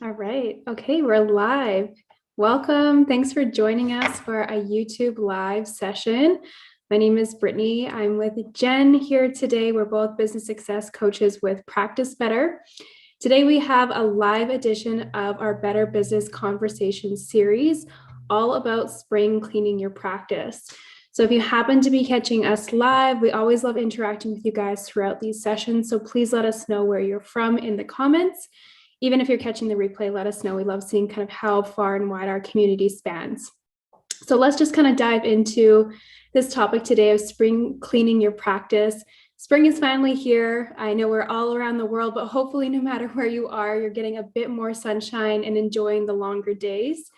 All right. Okay, we're live. Welcome. Thanks for joining us for a YouTube live session. My name is Brittany. I'm with Jen here today. We're both business success coaches with Practice Better. Today we have a live edition of our Better Business Conversation series, all about spring cleaning your practice. So if you happen to be catching us live, we always love interacting with you guys throughout these sessions. So please let us know where you're from in the comments. Even if you're catching the replay, let us know. We love seeing kind of how far and wide our community spans. So let's just kind of dive into this topic today of spring cleaning your practice. Spring is finally here. I know we're all around the world, but hopefully no matter where you are, you're getting a bit more sunshine and enjoying the longer days.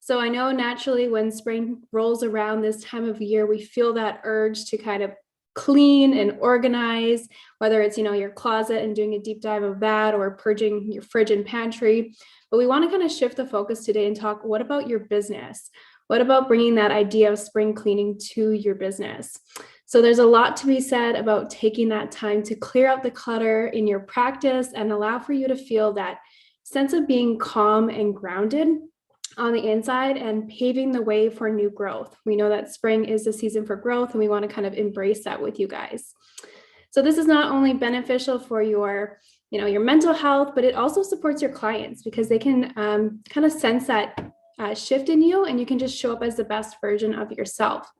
So I know naturally when spring rolls around this time of year, we feel that urge to kind of clean and organize, whether it's, your closet and doing a deep dive of that or purging your fridge and pantry. But we want to kind of shift the focus today and talk, what about your business? What about bringing that idea of spring cleaning to your business? So there's a lot to be said about taking that time to clear out the clutter in your practice and allow for you to feel that sense of being calm and grounded on the inside and paving the way for new growth. We know that spring is the season for growth, and we want to kind of embrace that with you guys. So this is not only beneficial for your mental health, but it also supports your clients because they can kind of sense that shift in you, and you can just show up as the best version of yourself.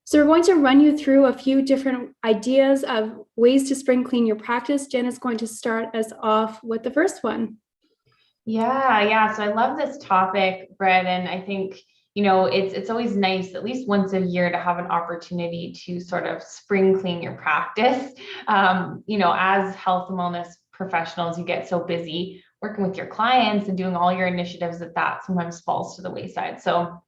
So we're going to run you through a few different ideas of ways to spring clean your practice. Jen is going to start us off with the first one. Yeah. So I love this topic, Brett, and I think, it's always nice at least once a year to have an opportunity to sort of spring clean your practice. As health and wellness professionals, you get so busy working with your clients and doing all your initiatives that sometimes falls to the wayside. So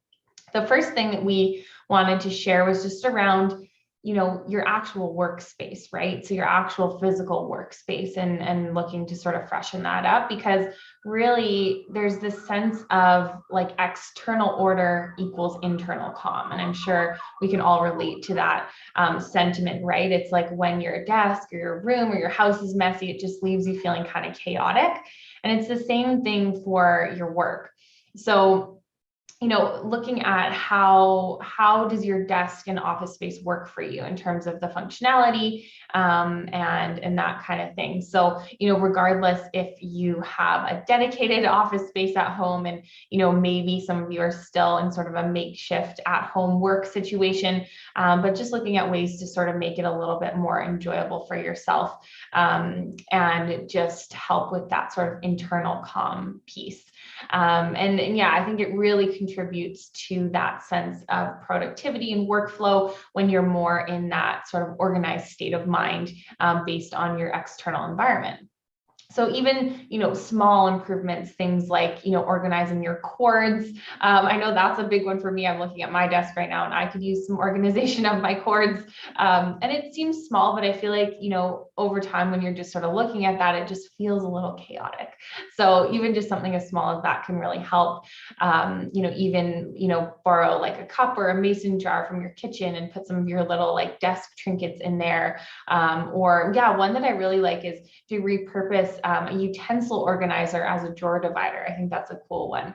the first thing that we wanted to share was just around your actual workspace, right? So your actual physical workspace and looking to sort of freshen that up, because really there's this sense of like external order equals internal calm. And I'm sure we can all relate to that sentiment, right? It's like when your desk or your room or your house is messy, it just leaves you feeling kind of chaotic. And it's the same thing for your work. So looking at how does your desk and office space work for you in terms of the functionality and that kind of thing. So, regardless if you have a dedicated office space at home and, maybe some of you are still in sort of a makeshift at home work situation, but just looking at ways to sort of make it a little bit more enjoyable for yourself and just help with that sort of internal calm piece. And yeah, I think it really contributes to that sense of productivity and workflow when you're more in that sort of organized state of mind based on your external environment. So even, small improvements, things like, organizing your cords. I know that's a big one for me. I'm looking at my desk right now and I could use some organization of my cords. And it seems small, but I feel like, over time, when you're just sort of looking at that, it just feels a little chaotic. So even just something as small as that can really help. Even, borrow like a cup or a mason jar from your kitchen and put some of your little like desk trinkets in there. One that I really like is to repurpose a utensil organizer as a drawer divider. I think that's a cool one.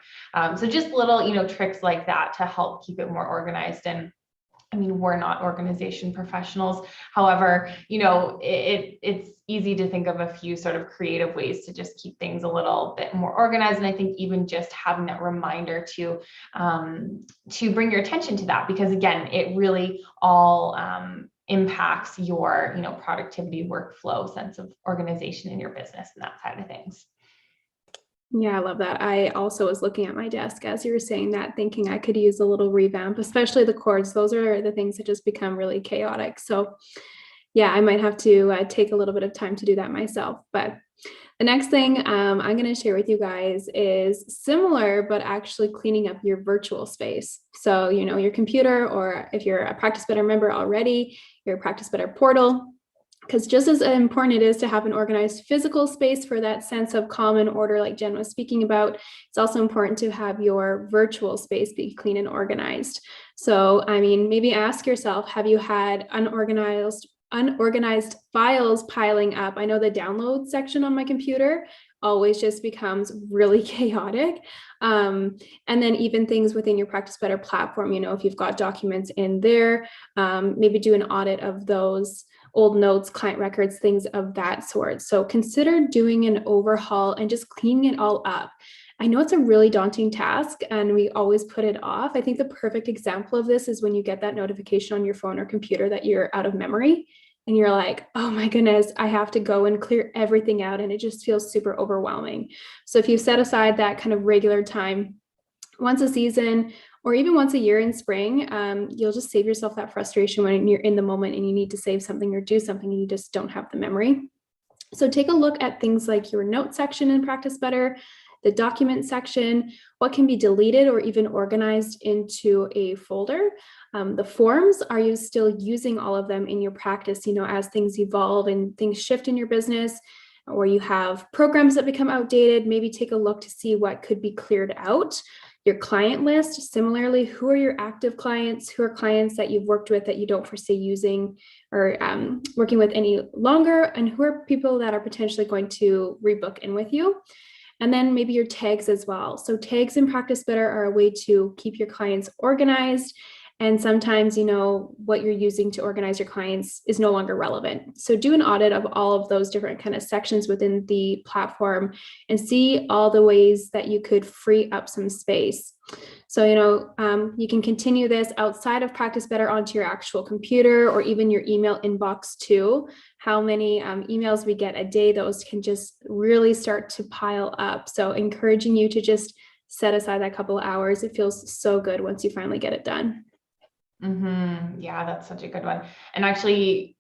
So just little, tricks like that to help keep it more organized. And I mean, we're not organization professionals. However, it's easy to think of a few sort of creative ways to just keep things a little bit more organized. And I think even just having that reminder to bring your attention to that, because again, it really all impacts your, productivity, workflow, sense of organization in your business and that side of things. Yeah, I love that. I also was looking at my desk as you were saying that, thinking I could use a little revamp, especially the cords. Those are the things that just become really chaotic. So yeah, I might have to take a little bit of time to do that myself. But the next thing I'm going to share with you guys is similar, but actually cleaning up your virtual space. So, your computer, or if you're a Practice Better member already, your Practice Better portal. Because just as important it is to have an organized physical space for that sense of calm and order, like Jen was speaking about, it's also important to have your virtual space be clean and organized. So, maybe ask yourself, have you had unorganized files piling up? I know the download section on my computer, always just becomes really chaotic. And then even things within your Practice Better platform, you know, if you've got documents in there, maybe do an audit of those old notes, client records, things of that sort. So consider doing an overhaul and just cleaning it all up. I know it's a really daunting task and we always put it off. I think the perfect example of this is when you get that notification on your phone or computer that you're out of memory and you're like, oh my goodness, I have to go and clear everything out. And it just feels super overwhelming. So if you set aside that kind of regular time once a season or even once a year in spring, you'll just save yourself that frustration when you're in the moment and you need to save something or do something and you just don't have the memory. So take a look at things like your note section in Practice Better, the document section, what can be deleted or even organized into a folder. The forms, are you still using all of them in your practice, you know, as things evolve and things shift in your business, or you have programs that become outdated? Maybe take a look to see what could be cleared out. Your client list, similarly, who are your active clients? Who are clients that you've worked with that you don't foresee using or working with any longer? And who are people that are potentially going to rebook in with you? And then maybe your tags as well. So tags in Practice Better are a way to keep your clients organized. And sometimes, you know, what you're using to organize your clients is no longer relevant. So do an audit of all of those different kind of sections within the platform and see all the ways that you could free up some space. So, you know, you can continue this outside of Practice Better onto your actual computer or even your email inbox too. How many emails we get a day, those can just really start to pile up. So encouraging you to just set aside that couple of hours. It feels so good once you finally get it done. Yeah, that's such a good one. And actually,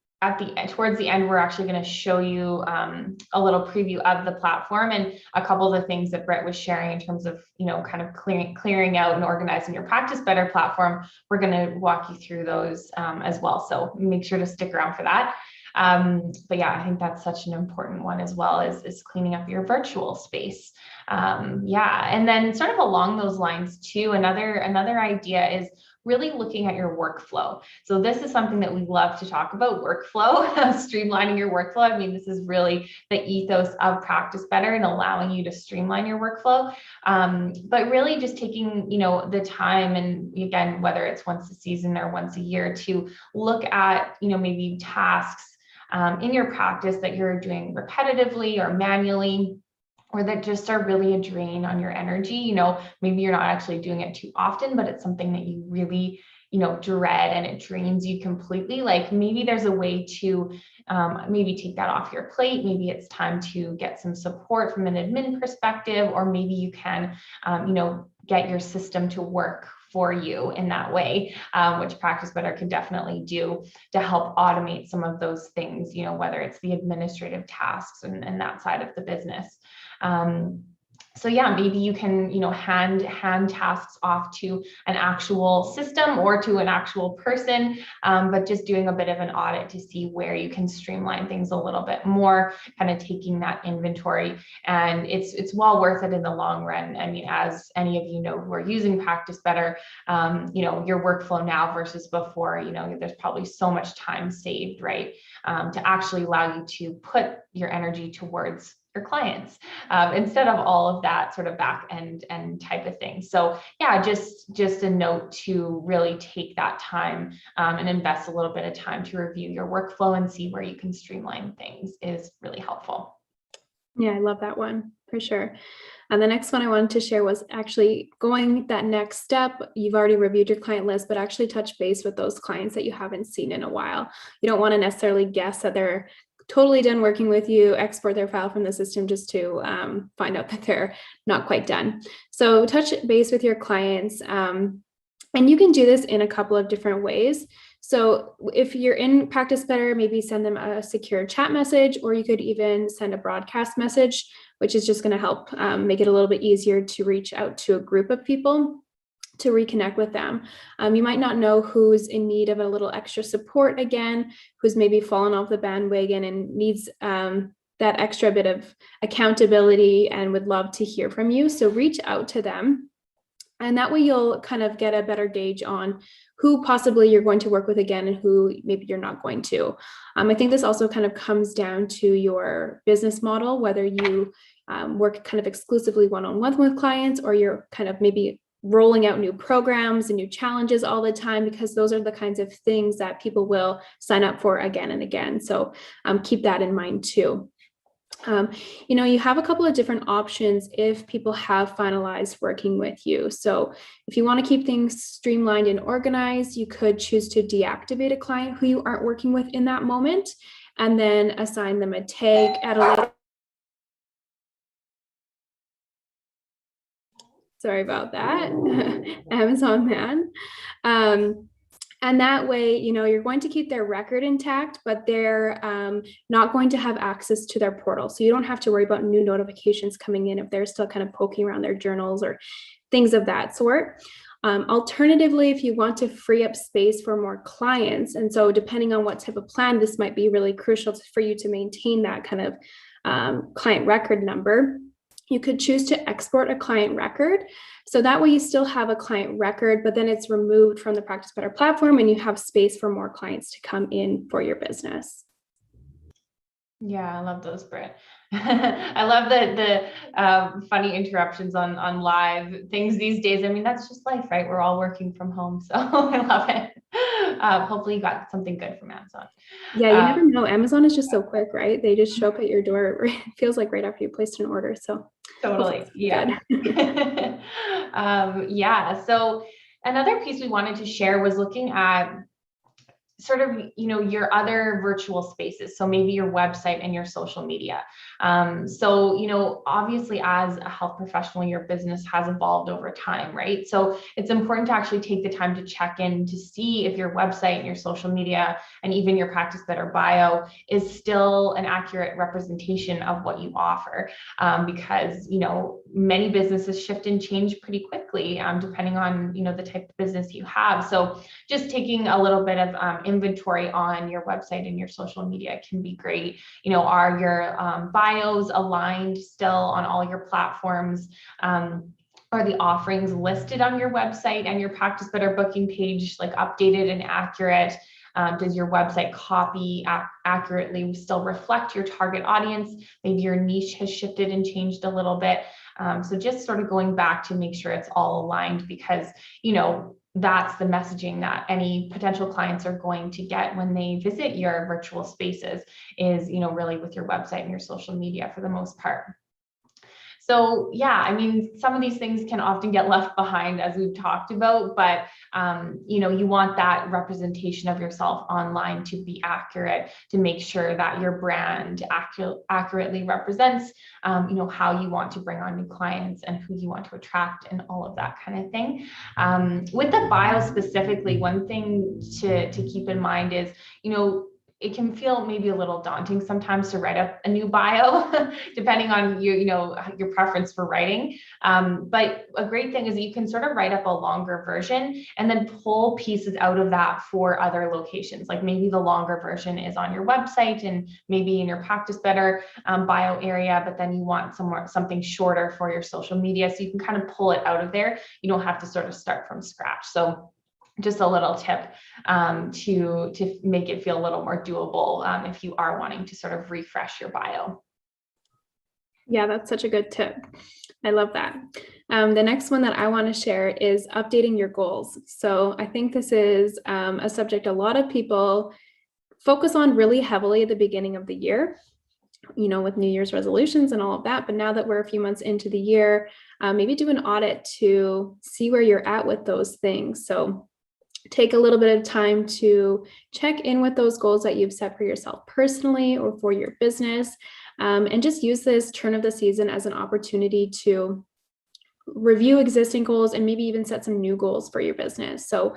towards the end, we're actually going to show you a little preview of the platform and a couple of the things that Brett was sharing in terms of, you know, kind of clearing out and organizing your Practice Better platform. We're going to walk you through those as well. So make sure to stick around for that. But yeah, I think that's such an important one as well, is cleaning up your virtual space. Yeah, and then sort of along those lines too, another idea is really looking at your workflow. So this is something that we love to talk about, workflow, streamlining your workflow. I mean, this is really the ethos of Practice Better and allowing you to streamline your workflow. But really just taking, you know, the time, and again, whether it's once a season or once a year, to look at, you know, maybe tasks in your practice that you're doing repetitively or manually, or that just are really a drain on your energy. You know, maybe you're not actually doing it too often, but it's something that you really, you know, dread and it drains you completely. Like maybe there's a way to maybe take that off your plate. Maybe it's time to get some support from an admin perspective, or maybe you can, you know, get your system to work for you in that way, which Practice Better can definitely do to help automate some of those things, you know, whether it's the administrative tasks and that side of the business. So yeah, maybe you can, you know, hand tasks off to an actual system or to an actual person, but just doing a bit of an audit to see where you can streamline things a little bit more, kind of taking that inventory. And it's well worth it in the long run. I mean, as any of you know who are using Practice Better, you know, your workflow now versus before, you know, there's probably so much time saved, right? To actually allow you to put your energy towards your clients instead of all of that sort of back end and type of thing. So yeah, just a note to really take that time and invest a little bit of time to review your workflow and see where you can streamline things is really helpful. Yeah, I love that one for sure. And the next one I wanted to share was actually going that next step. You've already reviewed your client list, but actually touch base with those clients that you haven't seen in a while. You don't want to necessarily guess that they're totally done working with you, export their file from the system just to find out that they're not quite done. So touch base with your clients. And you can do this in a couple of different ways. So if you're in Practice Better, maybe send them a secure chat message, or you could even send a broadcast message, which is just going to help make it a little bit easier to reach out to a group of people to reconnect with them. You might not know who's in need of a little extra support again, who's maybe fallen off the bandwagon and needs that extra bit of accountability and would love to hear from you. So reach out to them. And that way you'll kind of get a better gauge on who possibly you're going to work with again and who maybe you're not going to. I think this also kind of comes down to your business model, whether you work kind of exclusively one-on-one with clients, or you're kind of maybe rolling out new programs and new challenges all the time, because those are the kinds of things that people will sign up for again and again. So keep that in mind too. You have a couple of different options if people have finalized working with you. So if you want to keep things streamlined and organized, you could choose to deactivate a client who you aren't working with in that moment, and then assign them a tag at a later. Sorry about that. Amazon man. And that way, you're going to keep their record intact, but they're not going to have access to their portal. So you don't have to worry about new notifications coming in if they're still kind of poking around their journals or things of that sort. Alternatively, if you want to free up space for more clients, and so depending on what type of plan, this might be really crucial for you to maintain that kind of client record number. You could choose to export a client record. So that way you still have a client record, but then it's removed from the Practice Better platform and you have space for more clients to come in for your business. Yeah, I love those, Britt. I love the funny interruptions on live things these days. I mean, that's just life, right? We're all working from home, so I love it. Hopefully you got something good from Amazon. Yeah, you never know. Amazon is just so quick, right? They just show up at your door. It feels like right after you placed an order. So totally, yeah. Yeah. So another piece we wanted to share was looking at sort of, your other virtual spaces. So maybe your website and your social media. So, obviously as a health professional, your business has evolved over time, right? So it's important to actually take the time to check in to see if your website and your social media and even your Practice Better bio is still an accurate representation of what you offer. Because, many businesses shift and change pretty quickly, depending on, the type of business you have. So just taking a little bit of inventory on your website and your social media can be great. Are your bios aligned still on all your platforms? Are the offerings listed on your website and your Practice Better booking page like updated and accurate? Does your website copy accurately still reflect your target audience? Maybe your niche has shifted and changed a little bit. So just sort of going back to make sure it's all aligned, because, that's the messaging that any potential clients are going to get when they visit your virtual spaces is, really with your website and your social media for the most part. So yeah, I mean, some of these things can often get left behind as we've talked about, but you want that representation of yourself online to be accurate, to make sure that your brand accurately represents, how you want to bring on new clients and who you want to attract and all of that kind of thing. With the bio specifically, one thing to keep in mind is, it can feel maybe a little daunting sometimes to write up a new bio, depending on your preference for writing. But a great thing is that you can sort of write up a longer version and then pull pieces out of that for other locations. Like maybe the longer version is on your website and maybe in your Practice Better bio area, but then you want something shorter for your social media. So you can kind of pull it out of there. You don't have to sort of start from scratch. So just a little tip to make it feel a little more doable if you are wanting to sort of refresh your bio. Yeah, that's such a good tip. I love that. The next one that I want to share is updating your goals. So I think this is a subject a lot of people focus on really heavily at the beginning of the year, with New Year's resolutions and all of that. But now that we're a few months into the year, maybe do an audit to see where you're at with those things. So take a little bit of time to check in with those goals that you've set for yourself personally or for your business, and just use this turn of the season as an opportunity to review existing goals and maybe even set some new goals for your business. So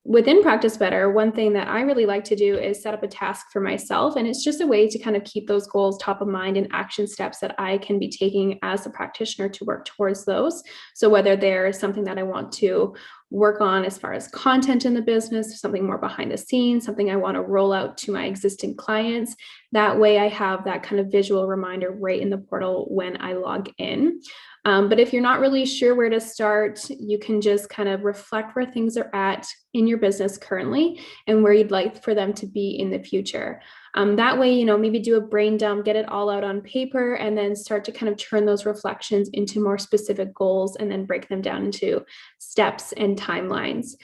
within Practice Better, one thing that I really like to do is set up a task for myself. And it's just a way to kind of keep those goals top of mind and action steps that I can be taking as a practitioner to work towards those. So whether there's something that I want to work on as far as content in the business, something more behind the scenes, something I want to roll out to my existing clients, that way I have that kind of visual reminder right in the portal when I log in. But if you're not really sure where to start, you can just kind of reflect where things are at in your business currently and where you'd like for them to be in the future. That way, maybe do a brain dump, get it all out on paper, and then start to kind of turn those reflections into more specific goals and then break them down into steps and timelines.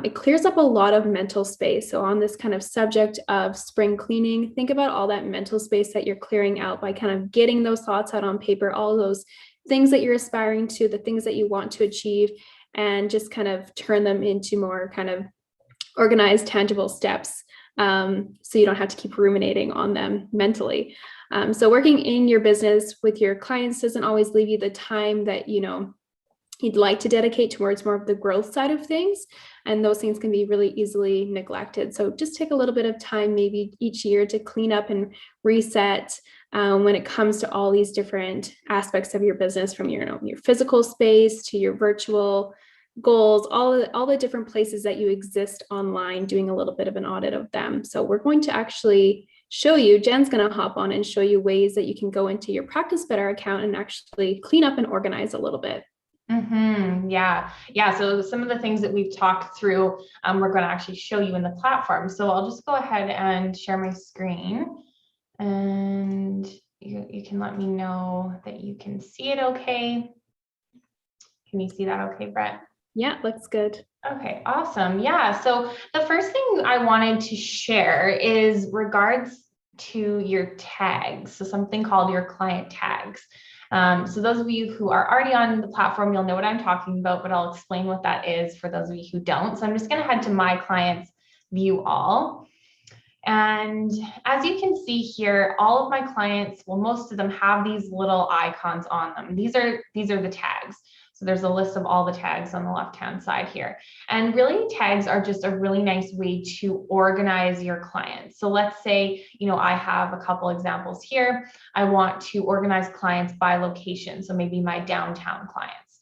It clears up a lot of mental space. So on this kind of subject of spring cleaning, think about all that mental space that you're clearing out by kind of getting those thoughts out on paper, all those things that you're aspiring to, the things that you want to achieve, and just kind of turn them into more kind of organized, tangible steps. So you don't have to keep ruminating on them mentally. So working in your business with your clients doesn't always leave you the time that, you'd like to dedicate towards more of the growth side of things. And those things can be really easily neglected. So just take a little bit of time, maybe each year, to clean up and reset when it comes to all these different aspects of your business, from your physical space to your virtual goals, all the different places that you exist online, doing a little bit of an audit of them. So we're going to actually show you, Jen's going to hop on and show you ways that you can go into your Practice Better account and actually clean up and organize a little bit. Yeah. So some of the things that we've talked through, we're going to actually show you in the platform. So I'll just go ahead and share my screen, and you can let me know that you can see it okay. Can you see that okay, Brett? Yeah, looks good. Okay, awesome. Yeah, so the first thing I wanted to share is regards to your tags. So something called your client tags. So those of you who are already on the platform, you'll know what I'm talking about, but I'll explain what that is for those of you who don't. So I'm just going to head to my clients, view all. And as you can see here, all of my clients, well, most of them have these little icons on them. These are the tags. So there's a list of all the tags on the left-hand side here. And really, tags are just a really nice way to organize your clients. So let's say, I have a couple examples here. I want to organize clients by location. So maybe my downtown clients.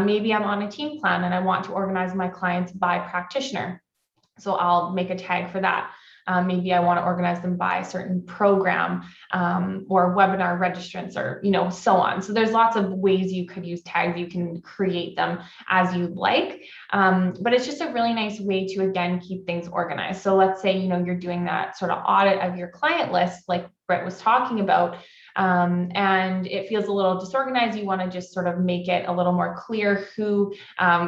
Maybe I'm on a team plan and I want to organize my clients by practitioner. So I'll make a tag for that. Maybe I want to organize them by a certain program or webinar registrants, or so on. So there's lots of ways you could use tags. You can create them as you like, but it's just a really nice way to, again, keep things organized. So let's say you're doing that sort of audit of your client list, like Brett was talking about, and it feels a little disorganized. You want to just sort of make it a little more clear who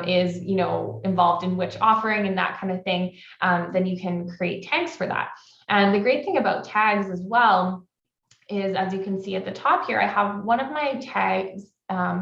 is involved in which offering and that kind of thing. Then you can create tags for that. And the great thing about tags as well is, as you can see at the top here, I have one of my tags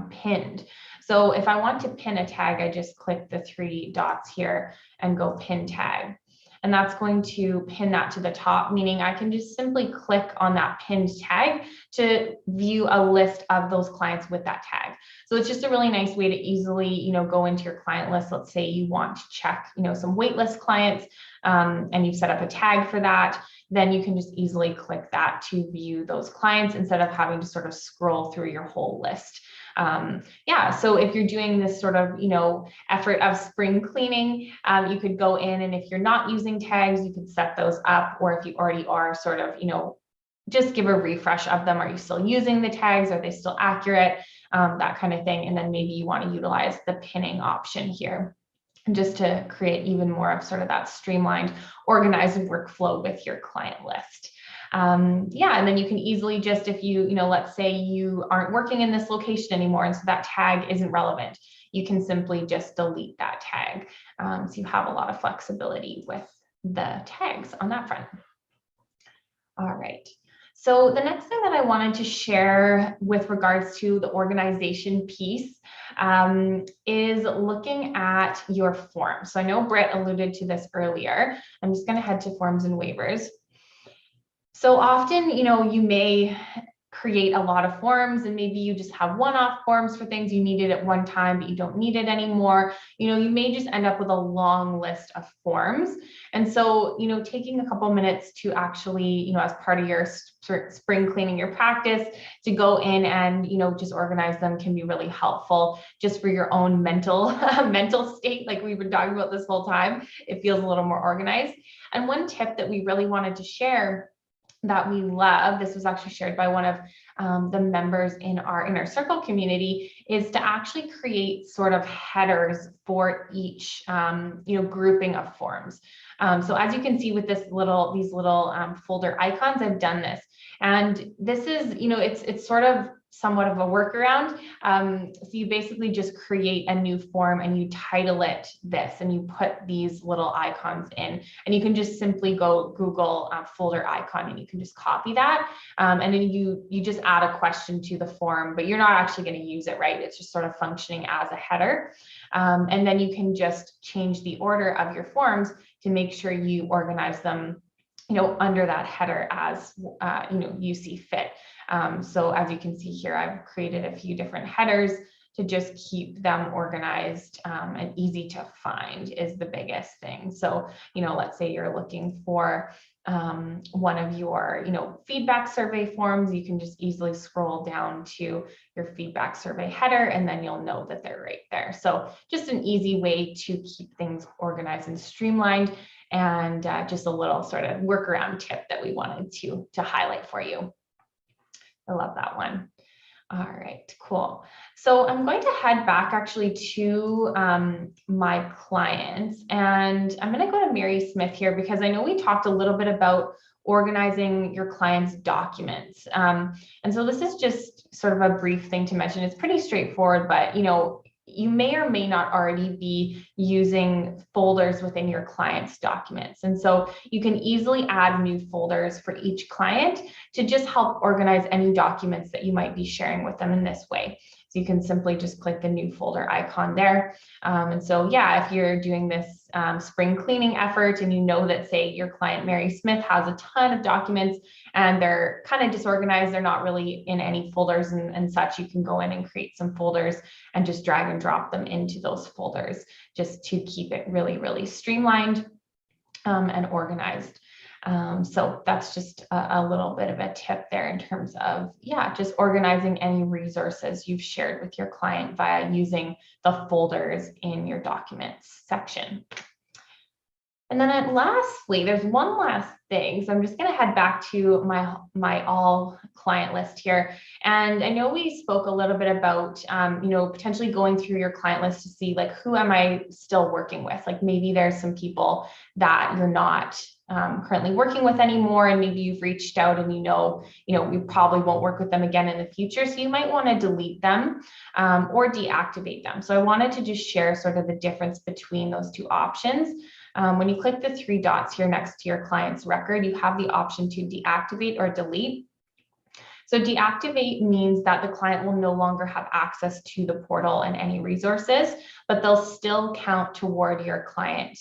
pinned. So if I want to pin a tag, I just click the three dots here and go pin tag. And that's going to pin that to the top, meaning I can just simply click on that pinned tag to view a list of those clients with that tag. So it's just a really nice way to easily, go into your client list. Let's say you want to check, some waitlist clients, and you've set up a tag for that. Then you can just easily click that to view those clients instead of having to sort of scroll through your whole list. So if you're doing this sort of, effort of spring cleaning, you could go in, and if you're not using tags, you could set those up, or if you already are, sort of, just give a refresh of them. Are you still using the tags? Are they still accurate? That kind of thing. And then maybe you want to utilize the pinning option here, just to create even more of sort of that streamlined, organized workflow with your client list. And then you can easily just, if you, let's say you aren't working in this location anymore, and so that tag isn't relevant, you can simply just delete that tag. So you have a lot of flexibility with the tags on that front. All right. So the next thing that I wanted to share with regards to the organization piece is looking at your forms. So I know Britt alluded to this earlier. I'm just going to head to forms and waivers. So often, you may create a lot of forms, and maybe you just have one-off forms for things you needed at one time, but you don't need it anymore. You may just end up with a long list of forms. And so, taking a couple minutes to actually, as part of your spring cleaning your practice, to go in and, just organize them can be really helpful just for your own mental state. Like we've been talking about this whole time, it feels a little more organized. And one tip that we really wanted to share that we love, this was actually shared by one of the members in our inner circle community, is to actually create sort of headers for each grouping of forms. So as you can see with these little folder icons, I've done this, and this is, it's sort of somewhat of a workaround. So you basically just create a new form and you title it this, and you put these little icons in, and you can just simply go Google folder icon, and you can just copy that. And then you just add a question to the form, but you're not actually going to use it, right? It's just sort of functioning as a header. And then you can just change the order of your forms to make sure you organize them, under that header as, you see fit. So as you can see here, I've created a few different headers to just keep them organized, and easy to find is the biggest thing. So, let's say you're looking for one of your, feedback survey forms, you can just easily scroll down to your feedback survey header, and then you'll know that they're right there. So just an easy way to keep things organized and streamlined, and just a little sort of workaround tip that we wanted to highlight for you. I love that one. All right, cool. So I'm going to head back actually to my clients, and I'm going to go to Mary Smith here, because I know we talked a little bit about organizing your clients' documents. And so this is just sort of a brief thing to mention. It's pretty straightforward, but you may or may not already be using folders within your client's documents. And so you can easily add new folders for each client to just help organize any documents that you might be sharing with them in this way. So you can simply just click the new folder icon there. And so, yeah, if you're doing this spring cleaning effort, and you know that, say, your client Mary Smith has a ton of documents and they're kind of disorganized, they're not really in any folders and such, you can go in and create some folders and just drag and drop them into those folders, just to keep it really, really streamlined and organized. So that's just a little bit of a tip there in terms of, just organizing any resources you've shared with your client via using the folders in your documents section. And then lastly, there's one last thing. So I'm just going to head back to my all client list here. And I know we spoke a little bit about, potentially going through your client list to see, like, who am I still working with? Like, maybe there's some people that you're not currently working with anymore, and maybe you've reached out and we probably won't work with them again in the future. So you might want to delete them or deactivate them. So I wanted to just share sort of the difference between those two options. When you click the three dots here next to your client's record, you have the option to deactivate or delete. So deactivate means that the client will no longer have access to the portal and any resources, but they'll still count toward your client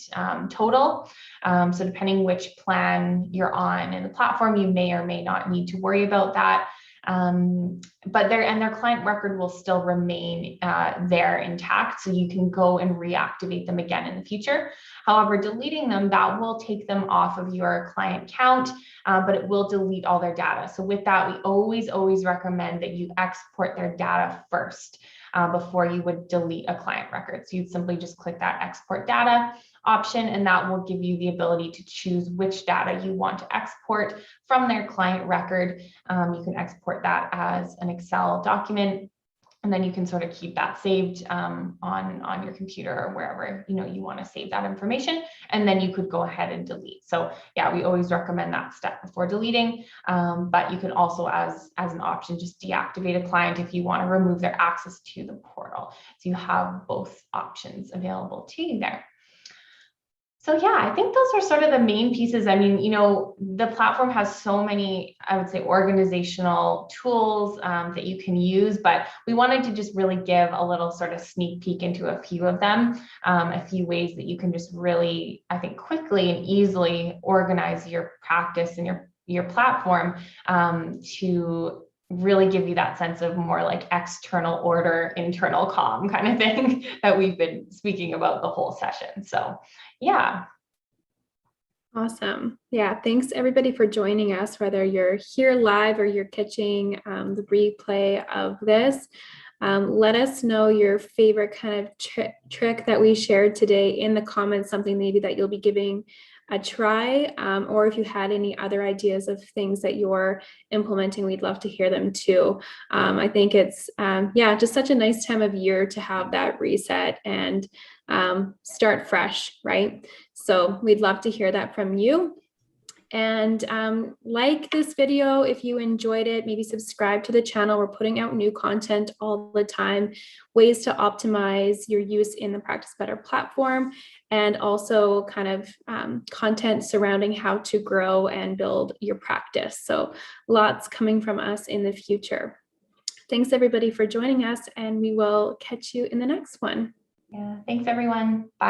total. So depending which plan you're on in the platform, you may or may not need to worry about that. But their client record will still remain there intact, so you can go and reactivate them again in the future. However, deleting them, that will take them off of your client count, but it will delete all their data. So with that, we always recommend that you export their data first before you would delete a client record. So you'd simply just click that export data option, and that will give you the ability to choose which data you want to export from their client record. You can export that as an Excel document, and then you can sort of keep that saved on your computer or wherever you want to save that information, and then you could go ahead and delete. So yeah, we always recommend that step before deleting, but you can also, as an option, just deactivate a client if you want to remove their access to the portal. So you have both options available to you there. So yeah, I think those are sort of the main pieces. I mean, the platform has so many, I would say, organizational tools that you can use, but we wanted to just really give a little sort of sneak peek into a few of them, a few ways that you can just really, I think, quickly and easily organize your practice and your platform to really give you that sense of more like external order, internal calm kind of thing that we've been speaking about the whole session. So yeah. Awesome. Yeah, thanks everybody for joining us, whether you're here live or you're catching the replay of this. Let us know your favorite kind of trick that we shared today in the comments, something maybe that you'll be giving a try, or if you had any other ideas of things that you're implementing, we'd love to hear them too. I think it's, just such a nice time of year to have that reset and start fresh, right? So we'd love to hear that from you. And like this video if you enjoyed it. Maybe subscribe to the channel. We're putting out new content all the time, ways to optimize your use in the Practice Better platform, and also kind of content surrounding how to grow and build your practice. So lots coming from us in the future. Thanks everybody for joining us, and we will catch you in the next one. Yeah, thanks everyone. Bye.